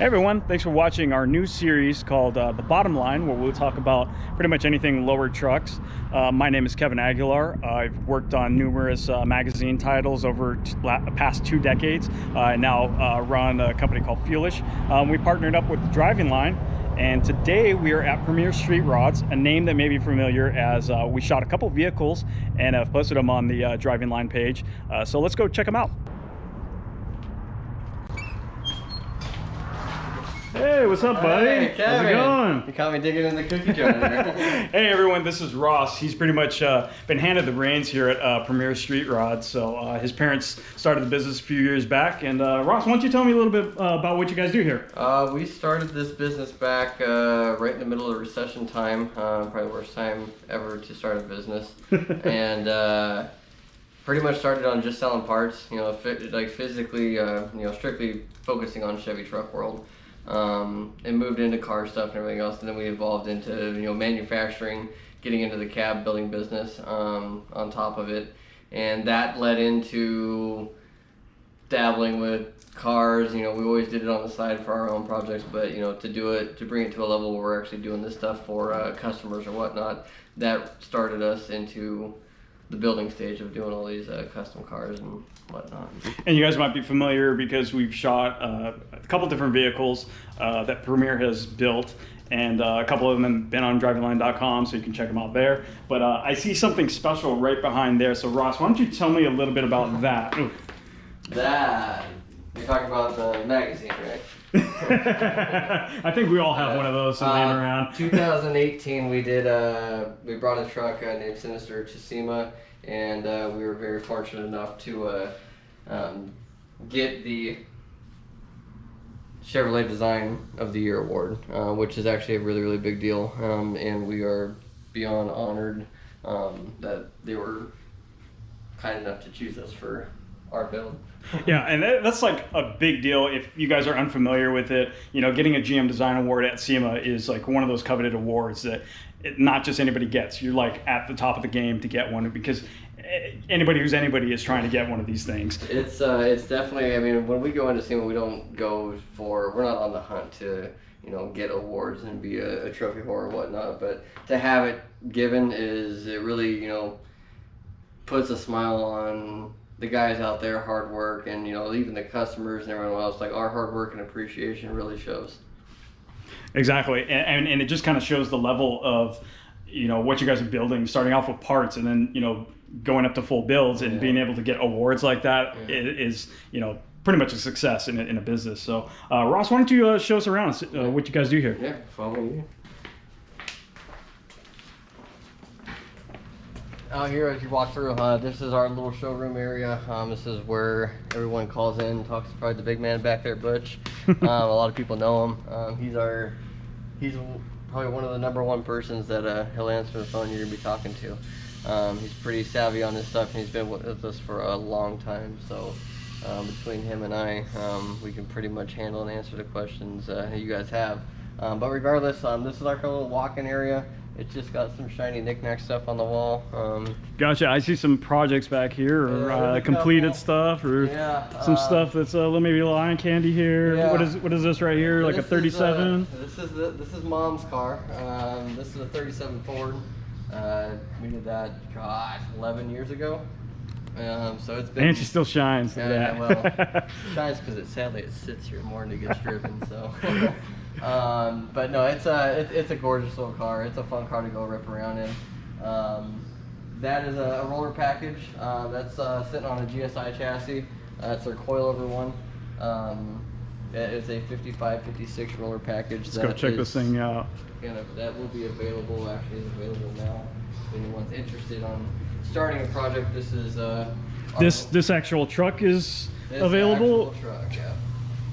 Hey everyone, thanks for watching our new series called The Bottom Line, where we'll talk about pretty much anything lower trucks. My name is Kevin Aguilar. I've worked on numerous magazine titles over the past 2 decades. I now run a company called Fuelish. We partnered up with the Driving Line, and today we are at Premier Street Rods, a name that may be familiar as we shot a couple vehicles and have posted them on the Driving Line page. So let's go check them out. Hey, what's up, buddy? Hey, Kevin. How's it going? You caught me digging in the cookie jar there. Hey, everyone, this is Ross. He's pretty much been handed the reins here at Premier Street Rods. So his parents started the business a few years back. And Ross, why don't you tell me a little bit about what you guys do here? We started this business back right in the middle of recession time. Probably the worst time ever to start a business. And pretty much started on just selling parts, you know, physically, you know, strictly focusing on Chevy truck world. And moved into car stuff and everything else, and then we evolved into, you know, manufacturing, getting into the cab building business on top of it, and that led into dabbling with cars. You know, we always did it on the side for our own projects, but you know, to bring it to a level where we're actually doing this stuff for customers or whatnot, that started us into the building stage of doing all these custom cars and whatnot. And you guys might be familiar because we've shot a couple different vehicles that Premier has built, and a couple of them have been on drivingline.com, so you can check them out there. But I see something special right behind there. So Ross, why don't you tell me a little bit about that? Ooh. That, you're talking about the magazine, right? I think we all have one of those laying around. 2018, we brought a truck named Sinister to SEMA, and we were very fortunate enough to get the Chevrolet Design of the Year award, which is actually a really, really big deal, and we are beyond honored that they were kind enough to choose us for our build. Yeah, and that's like a big deal. If you guys are unfamiliar with it, you know, getting a GM Design Award at SEMA is like one of those coveted awards that not just anybody gets. You're like at the top of the game to get one, because anybody who's anybody is trying to get one of these things. It's definitely, I mean, when we go into SEMA, we're not on the hunt to, you know, get awards and be a trophy whore or whatnot, but to have it given it really, you know, puts a smile on the guys out there, hard work, and you know, even the customers and everyone else, like our hard work and appreciation really shows. Exactly, and it just kind of shows the level of, you know, what you guys are building, starting off with parts and then, you know, going up to full builds and being able to get awards like that is, you know, pretty much a success in a business. So Ross, why don't you show us around what you guys do here? Yeah, follow me. Out here, as you walk through, this is our little showroom area. This is where everyone calls in, talks to probably the big man back there, Butch. A lot of people know him. He's probably one of the #1 persons that he'll answer the phone you're gonna be talking to. He's pretty savvy on this stuff, and he's been with us for a long time. So between him and I, we can pretty much handle and answer the questions that you guys have. But regardless, this is our little walk-in area. It's just got some shiny knick-knack stuff on the wall. Gotcha. I see some projects back here, or completed stuff, or some stuff that's maybe a little eye candy here. Yeah. What is this right here? Like a 37? This is Mom's car. This is a 37 Ford. We did that, gosh, 11 years ago. So it's been. And she still shines. Yeah, well, shines because sadly it sits here more than it gets driven. So. But no, it's a gorgeous little car. It's a fun car to go rip around in. That is a roller package that's sitting on a GSI chassis. It's their coilover one. It's a 55-56 roller package. Let's go check this thing out. That will be available. Actually, is available now. If anyone's interested on starting a project, this is this actual truck is available. Actual truck, yeah.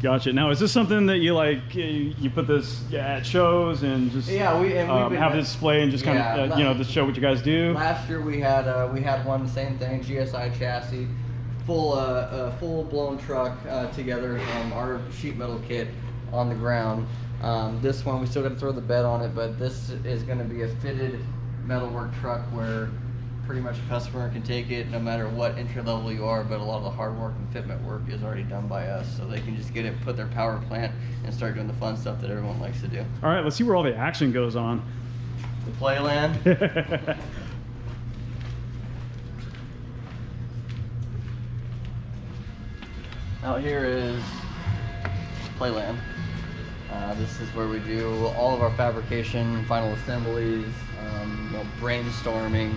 Gotcha. Now, is this something that you like? You put this at shows and just have a display and just kind of you know, just show what you guys do. Last year we had one, same thing, GSI chassis, full blown truck together. Our sheet metal kit on the ground. This one we still got to throw the bed on it, but this is going to be a fitted metalwork truck where pretty much a customer can take it no matter what entry level you are, but a lot of the hard work and fitment work is already done by us, so they can just get it, put their power plant, and start doing the fun stuff that everyone likes to do. All right, let's see where all the action goes on. The playland. Out here is playland. This is where we do all of our fabrication, final assemblies, brainstorming,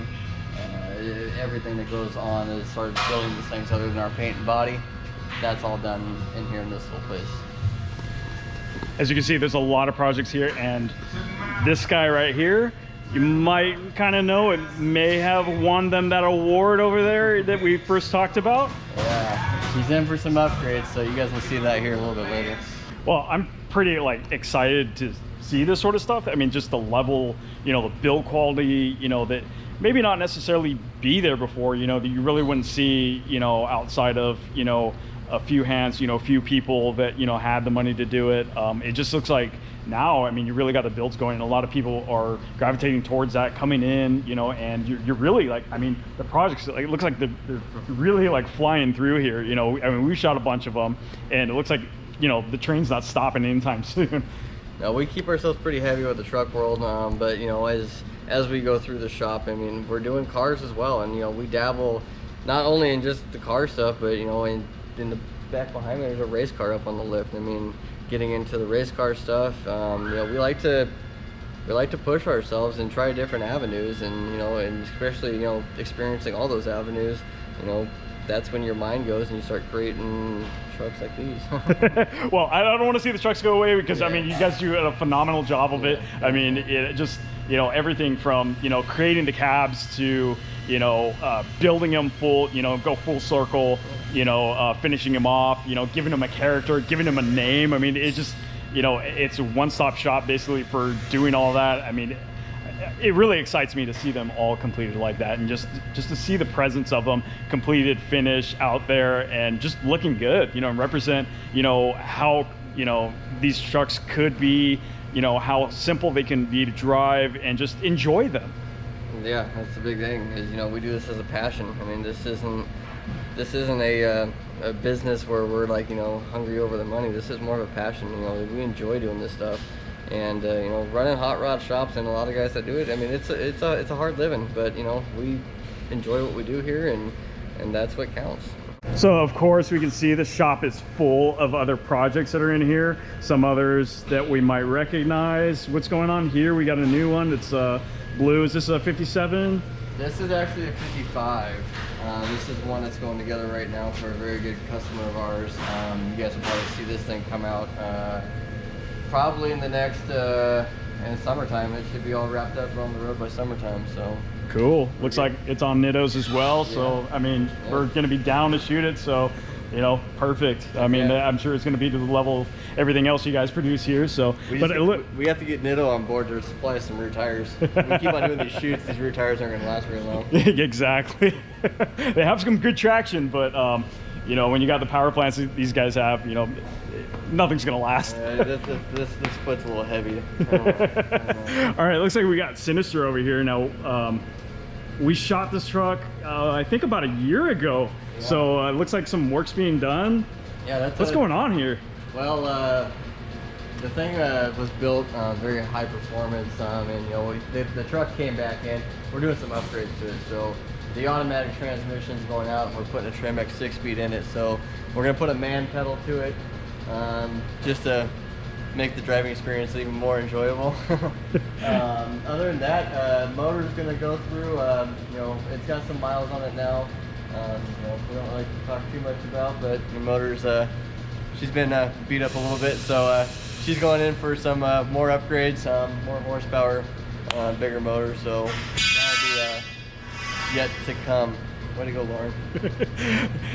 everything that goes on as far as building these things other than our paint and body. That's all done in here in this little place. As you can see, there's a lot of projects here, and this guy right here, you might kind of know, it may have won them that award over there that we first talked about. Yeah, he's in for some upgrades, so you guys will see that here a little bit later. Well, I'm pretty excited to see this sort of stuff. I mean, just the level, the build quality, that maybe not necessarily be there before, that you really wouldn't see, outside of, a few hands, a few people that, had the money to do it. It just looks like now, I mean, you really got the builds going, and a lot of people are gravitating towards that, coming in, and you're really I mean, the projects, it looks like they're really flying through here. I mean, we shot a bunch of them, and it looks like, the train's not stopping anytime soon. Now, we keep ourselves pretty heavy with the truck world, but as we go through the shop, I mean, we're doing cars as well, and we dabble not only in just the car stuff, but in the back behind me there's a race car up on the lift. I mean, getting into the race car stuff, we like to push ourselves and try different avenues, and and especially experiencing all those avenues, that's when your mind goes and you start creating trucks like these. Well, I don't want to see the trucks go away, because yeah. I mean, you guys do a phenomenal job of it. I mean, it just, everything from, creating the cabs to, building them full, go full circle, finishing them off, giving them a character, giving them a name. I mean, it just, it's a one-stop shop basically for doing all that. I mean, it really excites me to see them all completed like that, and just to see the presence of them completed, finished out there, and just looking good, and represent, how, these trucks could be, how simple they can be to drive, and just enjoy them. Yeah, that's the big thing, is we do this as a passion. I mean, this isn't a business where we're hungry over the money. This is more of a passion. We enjoy doing this stuff. And running hot rod shops, and a lot of guys that do it, I mean, it's a hard living, but we enjoy what we do here, and that's what counts. So of course we can see the shop is full of other projects that are in here, some others that we might recognize. What's going on here? We got a new one that's blue. Is this a 57? This is actually a 55. This is one that's going together right now for a very good customer of ours. You guys will probably see this thing come out probably in the next in summertime. It should be all wrapped up on the road by summertime. So cool. Looks like it's on Nittos as well. Yeah. So I mean, we're going to be down to shoot it. So perfect. I mean, I'm sure it's going to be to the level of everything else you guys produce here. So, we have to get Nitto on board to supply us some rear tires. We keep on doing these shoots. These rear tires aren't going to last very long. Exactly. They have some good traction, but when you got the power plants these guys have, nothing's gonna last. This foot's a little heavy. All right, looks like we got Sinister over here now. We shot this truck, I think about a year ago. Yeah. So it looks like some work's being done. Yeah, what's going on here? Well, the thing was built very high performance, and the truck came back in. We're doing some upgrades to it, so the automatic transmission's going out, and we're putting a Tremec 6-speed in it. So we're gonna put a man pedal to it, just to make the driving experience even more enjoyable. Other than that, motor's gonna go through. It's got some miles on it now. We don't like to talk too much about, but the motor's she's been beat up a little bit, so she's going in for some more upgrades, more horsepower, bigger motor. So that'll be yet to come. Way to go, Lauren.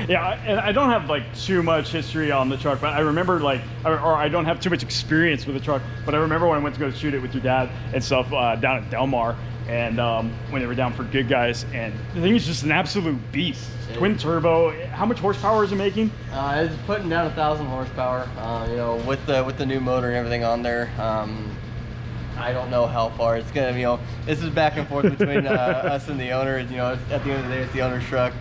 Yeah, and I don't have too much history on the truck, but I remember or I don't have too much experience with the truck, but I remember when I went to go shoot it with your dad and stuff down at Del Mar, and when they were down for Good Guys, and the thing is just an absolute beast. Twin turbo. How much horsepower is it making? It's putting down 1,000 horsepower. With the new motor and everything on there. I don't know how far it's gonna. This is back and forth between us and the owner. At the end of the day, it's the owner's truck.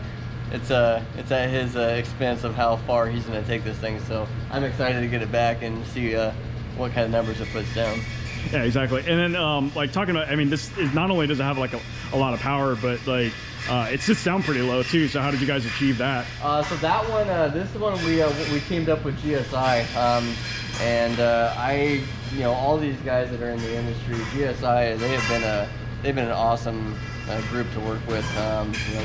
It's at his expense of how far he's gonna take this thing. So I'm excited to get it back and see what kind of numbers it puts down. Yeah, exactly. And then like talking about, I mean, this is not only does it have like a lot of power, but like it sits down pretty low too. So how did you guys achieve that? So that one, this one we teamed up with GSI, and all these guys that are in the industry, GSI, they've been an awesome group to work with.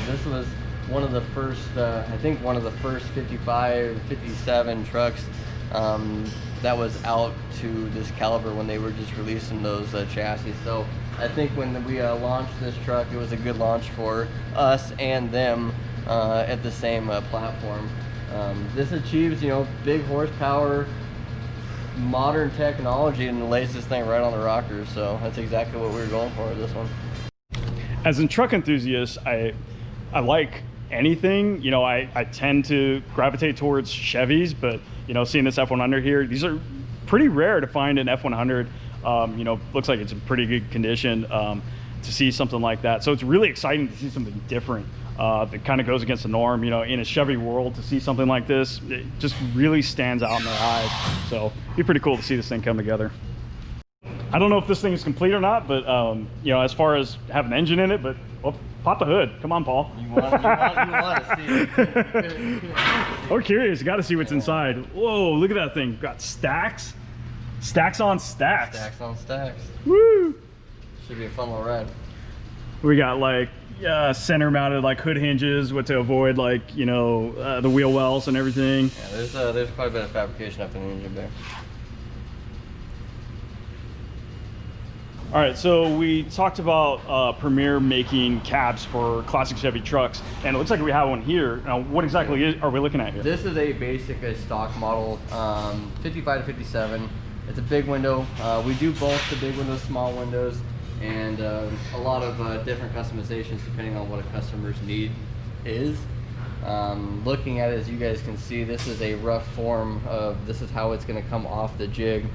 This was one of the first, I think one of the first 55, 57 trucks that was out to this caliber when they were just releasing those chassis. So I think when we launched this truck, it was a good launch for us and them at the same platform. This achieves, big horsepower, modern technology, and lays this thing right on the rockers. So that's exactly what we were going for with this one. As a truck enthusiast, I like anything. I tend to gravitate towards Chevys, but seeing this F100 here, these are pretty rare to find an F100. Looks like it's in pretty good condition to see something like that. So it's really exciting to see something different that kind of goes against the norm. In a Chevy world, to see something like this, it just really stands out in their eyes. So it'd be pretty cool to see this thing come together. I don't know if this thing is complete or not, but as far as having an engine in it, but pop the hood. Come on, Paul. You want to see it. We're curious. You got to see what's inside. Whoa, look at that thing. Got stacks. Stacks on stacks. Stacks on stacks. Woo! Should be a fun little ride. We got like center mounted like hood hinges, what to avoid like the wheel wells and everything. Yeah, there's quite a bit of fabrication up in the engine there. All right, so we talked about Premier making cabs for classic Chevy trucks, and it looks like we have one here. Now, what exactly are we looking at here? This is a basic stock model, 55 to 57. It's a big window. We do both the big windows, small windows, and a lot of different customizations depending on what a customer's need is. Looking at it, as you guys can see, this is a rough form of this is how it's going to come off the jig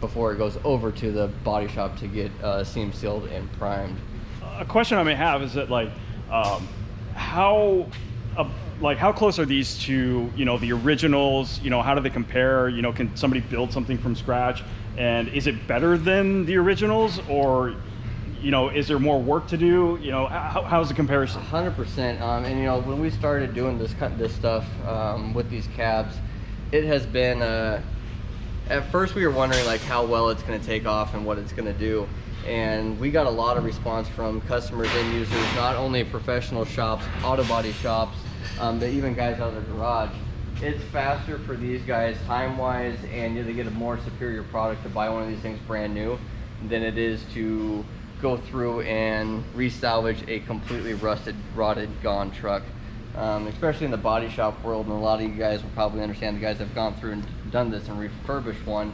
before it goes over to the body shop to get seam sealed and primed. A question I may have is that how close are these to the originals? How do they compare? Can somebody build something from scratch, and is it better than the originals, or is there more work to do? How's the comparison? 100%. And when we started doing this stuff with these cabs, it has been at first we were wondering how well it's going to take off and what it's going to do, and we got a lot of response from customers and users, not only professional shops, auto body shops, but even guys out of their garage. It's faster for these guys time-wise, and they get a more superior product to buy one of these things brand new than it is to go through and re-salvage a completely rusted, rotted, gone truck. Especially in the body shop world, and a lot of you guys will probably understand, the guys that have gone through and done this and refurbished one,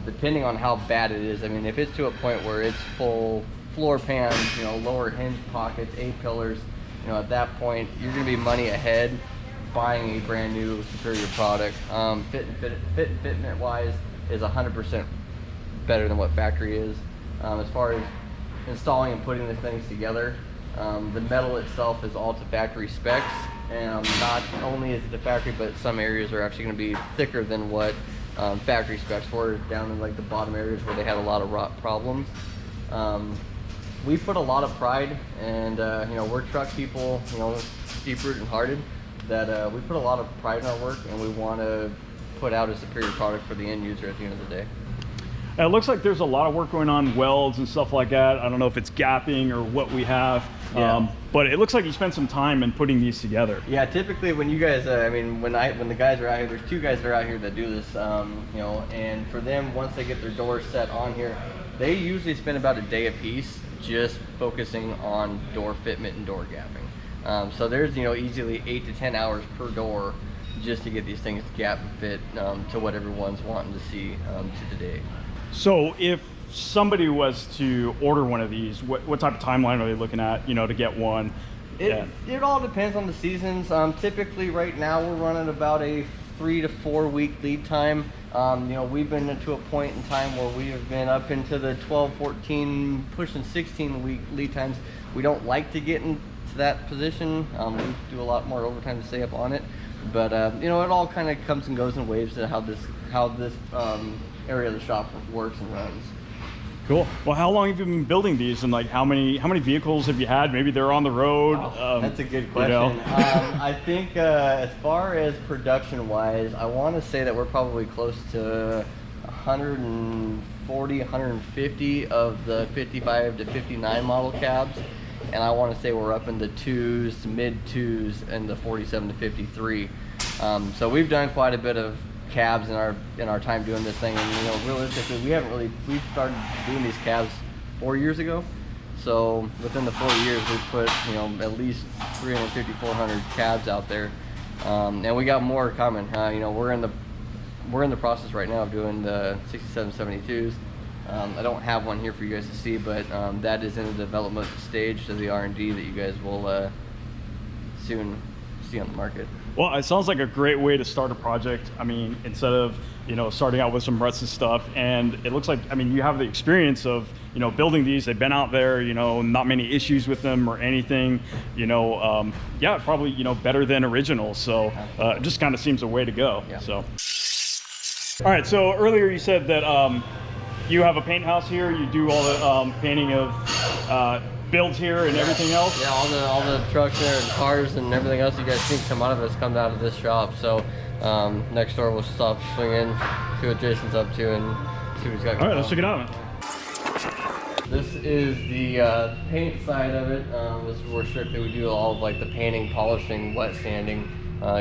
depending on how bad it is. I mean, if it's to a point where it's full floor pans, lower hinge pockets, A-pillars, at that point you're going to be money ahead buying a brand new superior product. Fitment wise is 100% better than what factory is. As far as installing and putting the things together, the metal itself is all to factory specs, and not only is it to factory, but some areas are actually going to be thicker than what factory specs were, down in the bottom areas where they had a lot of rot problems. We put a lot of pride, and we're truck people, deep-rooted and hearted, that we put a lot of pride in our work, and we want to put out a superior product for the end user at the end of the day. It looks like there's a lot of work going on, welds and stuff like that. I don't know if it's gapping or what we have, but it looks like you spent some time in putting these together. Yeah, typically when you guys, when the guys are out here, there's two guys that are out here that do this, and for them, once they get their doors set on here, they usually spend about a day a piece just focusing on door fitment and door gapping. So there's, easily 8 to 10 hours per door just to get these things gap and fit to what everyone's wanting to see to today. So if somebody was to order one of these, what type of timeline are they looking at, to get one? It all depends on the seasons. Typically right now we're running about a 3 to 4 week lead time. You know, we've been to a point in time where we have been up into the 12, 14, pushing 16 week lead times. We don't like to get into that position. We do a lot more overtime to stay up on it. But you know, it all kind of comes and goes in waves to how this area of the shop works and runs. Cool. Well, how long have you been building these, and like how many vehicles have you had? Maybe they're on the road. That's a good question. You know? I think as far as production wise, I want to say that we're probably close to 140, 150 of the 55 to 59 model cabs, and I want to say we're up in the twos, mid twos, and the 47 to 53. So we've done quite a bit of cabs in our time doing this thing, and you know, realistically, we started doing these cabs 4 years ago. So within the 4 years, we've put, you know, at least 350, 400 cabs out there, and we got more coming. You know, we're in the process right now of doing the 67, 72s. I don't have one here for you guys to see, but that is in the development stage to the R&D that you guys will soon see on the market. Well, it sounds like a great way to start a project. I mean, instead of, you know, starting out with some ruts and stuff, and it looks like, I mean, you have the experience of, you know, building these. They've been out there, you know, not many issues with them or anything, you know. Yeah, probably, you know, better than original. So it just kind of seems a way to go. Yeah. So, all right. So earlier you said that you have a paint house here. You do all the painting of builds here and everything else. Yeah, all the trucks there and cars and everything else you guys see come out of us comes out of this shop. So next door we'll stop, swing in, see what Jason's up to, and see what he's got going on. All right, let's check it out. This is the paint side of it. This is where strictly we do all of like the painting, polishing, wet sanding,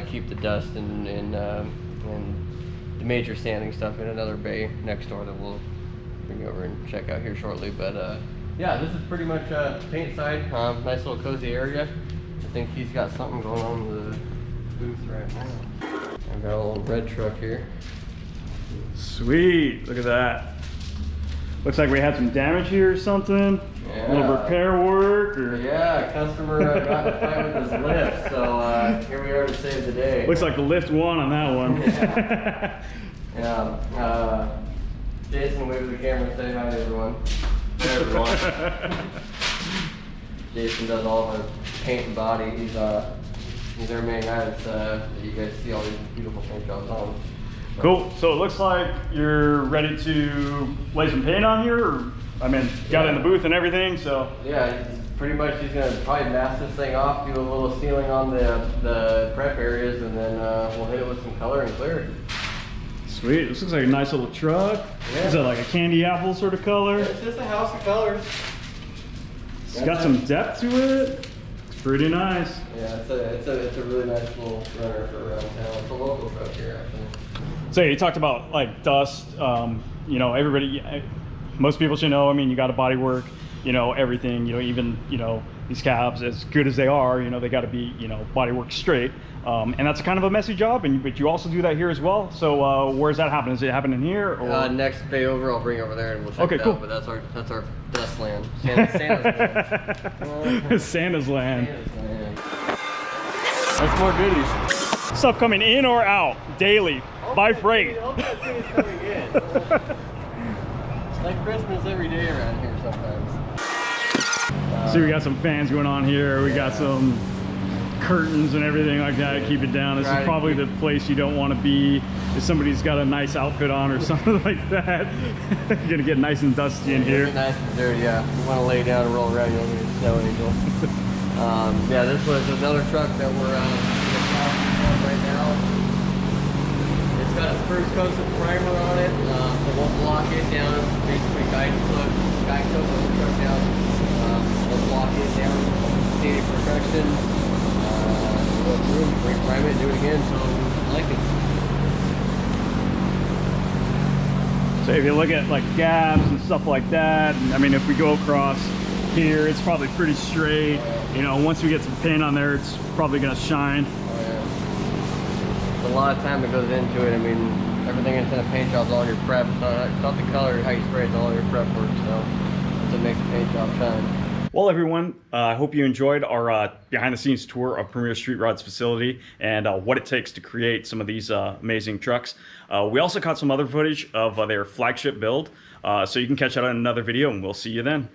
keep the dust and the major sanding stuff in another bay next door that we'll bring you over and check out here shortly. But yeah, this is pretty much paint side. Nice little cozy area. I think he's got something going on with the booth right now. I've got a little red truck here. Sweet, look at that. Looks like we had some damage here or something. Yeah. A little repair work, or yeah, customer got in a fight with his lift, so here we are to save the day. looks like the lift won on that one. Yeah. Jason, wave to the camera, say hi to everyone. Hey everyone. Jason does all the paint and body. He's our main guy that you guys see all these beautiful paint jobs on. Cool. So it looks like you're ready to lay some paint on here, or I mean, got in the booth and everything. So yeah, pretty much he's gonna probably mask this thing off, do a little sealing on the prep areas, and then we'll hit it with some color and clear. Sweet. This looks like a nice little truck. Yeah. Is it like a candy apple sort of color? It's just a house of colors. It's got some depth to it. It's pretty nice. Yeah, it's a really nice little runner for around town. It's a local truck here, actually. So you talked about like dust. You know, everybody, most people should know. I mean, you got to body work. You know, everything. You know, even these cabs, as good as they are, you know, they got to be body work straight. And that's kind of a messy job, but you also do that here as well. So where's that happening? Is it happening here? Or? Next bay over, I'll bring over there and we'll check it cool. out. But that's our dust land. Santa's land. Santa's land. Santa's land. That's more goodies. Stuff coming in or out daily by freight. All that thing is coming in. It's like Christmas every day around here sometimes. See, we got some fans going on here. We got some curtains and everything like that to keep it down. This is probably the place you don't want to be if somebody's got a nice outfit on or something like that. You're gonna get nice and dusty in here. Nice and dirty, yeah. You want to lay down and roll around, you'll need a snow angel. Yeah, this was another truck that we're on right now. It's got a first coat of primer on it. It won't block it down. Basically, guide coat the truck down. We'll block it down. See it perfection. Go through, re-prime it, do it again. So I like it. So if you look at like gaps and stuff like that, I mean, if we go across here, it's probably pretty straight. You know, once we get some paint on there, it's probably gonna shine. Oh yeah. There's a lot of time that goes into it. I mean, everything in a paint job is all your prep. It's not the color, how you spray it, it's all your prep work. So that's what makes the paint job shine. Well, everyone, I hope you enjoyed our behind-the-scenes tour of Premier Street Rod's facility and what it takes to create some of these amazing trucks. We also caught some other footage of their flagship build, so you can catch that on another video, and we'll see you then.